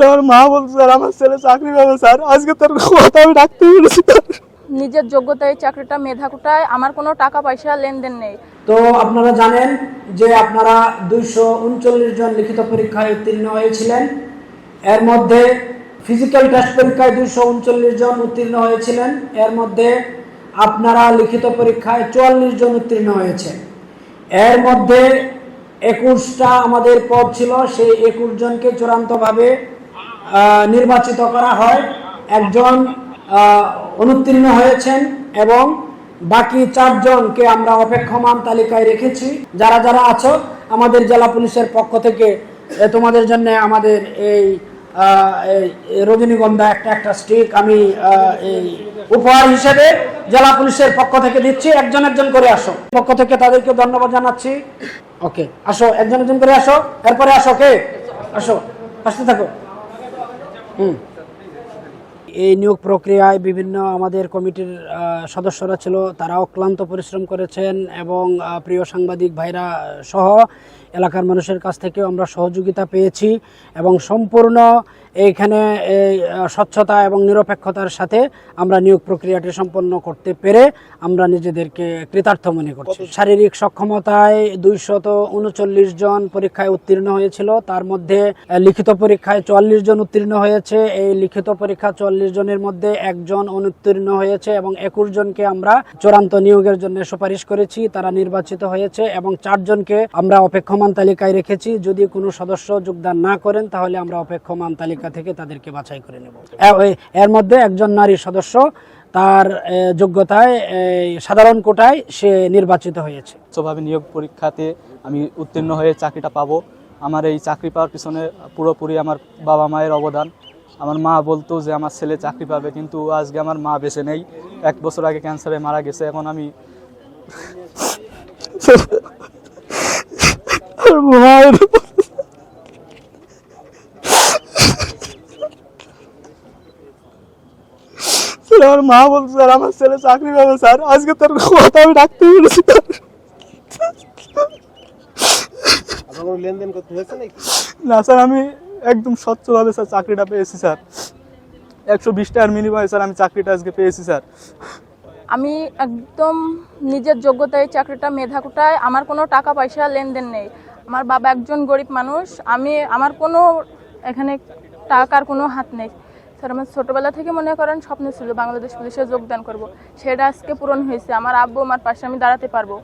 আমার মা বলছে স্যার আমার ছেলে চাকরি পাবে স্যার, আজকে তার কথা আমি ডাকতে পেরেছি। নিজের যোগ্যতায় চাকরিটা, মেধা কোটায়, আমার কোনো টাকা পয়সা লেনদেন নেই। তো আপনারা জানেন যে আপনারা 239 জন লিখিত পরীক্ষায় উত্তীর্ণ হয়েছিলেন। এর মধ্যে ফিজিক্যাল টেস্ট পরীক্ষায় 239 জন উত্তীর্ণ হয়েছিলেন। এর মধ্যে আপনারা লিখিত পরীক্ষায় 44 জন উত্তীর্ণ হয়েছে। এর মধ্যে 21টা আমাদের পদ ছিল, সেই 21 জনকে চূড়ান্তভাবে নির্বাচিত করা হয়। একজন অনুত্তীর্ণ হয়েছেন এবং বাকি 4 জনকে আমরা অপেক্ষমান তালিকায় রেখেছি। যারা যারা আছো আমাদের জেলা পুলিশের পক্ষ থেকে তোমাদের জন্য আমাদের এই রজনীগন্ধা একটা স্টিক আমি এই উপহার হিসেবে জেলা পুলিশের পক্ষ থেকে দিচ্ছি। একজন একজন করে আসো, পক্ষ থেকে তাদেরকে ধন্যবাদ জানাচ্ছি। ওকে, আসো, একজন একজন করে আসো, এরপরে আসো, কে আসো, আসতে থাকো। এই নিয়োগ প্রক্রিয়ায় বিভিন্ন আমাদের কমিটির সদস্যরা ছিল, তারাও ক্লান্ত পরিশ্রম করেছেন এবং প্রিয় সাংবাদিক ভাইরা সহ এলাকার মানুষের কাছ থেকেও আমরা সহযোগিতা পেয়েছি এবং সম্পূর্ণ এইখানে স্বচ্ছতা এবং নিরপেক্ষতার সাথে আমরা নিয়োগ প্রক্রিয়াটি সম্পন্ন করতে পেরে আমরা নিজেদেরকে কৃতার্থ মনে করছি। শারীরিক সক্ষমতায় 239 জন পরীক্ষায় উত্তীর্ণ হয়েছিল, তার মধ্যে লিখিত পরীক্ষায় 44 জন উত্তীর্ণ হয়েছে। এই লিখিত পরীক্ষা 44 জনের মধ্যে একজন অনুত্তীর্ণ হয়েছে এবং 21 জনকে আমরা চূড়ান্ত নিয়োগের জন্য সুপারিশ করেছি, তারা নির্বাচিত হয়েছে এবং 4 জনকে আমরা অপেক্ষমান তালিকায় রেখেছি। যদি কোনো সদস্য যোগদান না করেন তাহলে আমরা অপেক্ষমান তালিকা থেকে তাদেরকে বাছাই করে নেব। এর মধ্যে একজন নারী সদস্য, তার যোগ্যতায় সাধারণ কোটায় সে নির্বাচিত হয়েছে। উচ্চভাবে নিয়োগ পরীক্ষাতে আমি উত্তীর্ণ হয়ে চাকরিটা পাবো। আমার এই চাকরি পাওয়ার পিছনে পুরোপুরি আমার বাবা মায়ের অবদান। আমার মা বলতো যে আমার ছেলে চাকরি পাবে, কিন্তু আজকে আমার মা বেঁচে নেই, 1 বছর আগে ক্যান্সারে মারা গেছে। এখন আমি আমার মা বলছে স্যার আমার ছেলে চাকরি পাবে স্যার, আজকে তার কথা আমি ডাকতে পেরেছি। লেনদেন করতে হয়েছে নাকি? না স্যার, আমি একদম স্বচ্ছভাবে স্যার চাকরিটা পেয়েছি স্যার। 120 টাকার বিনিময়ে স্যার আমি চাকরিটা আজকে পেয়েছি স্যার। আমি একদম নিজের যোগ্যতায় চাকরিটা, মেধা কোটায়, আমার কোনো টাকা পয়সা লেনদেন নেই। আমার বাবা একজন গরিব মানুষ, আমার কোনো এখানে টাকার কোনো হাত নেই স্যার। আমার ছোটোবেলা থেকে মনে করেন স্বপ্ন ছিল বাংলাদেশ পুলিশে যোগদান করব, সেটা আজকে পূরণ হয়েছে। আমার আব্বু আমার পাশে আমি দাঁড়াতে পারবো।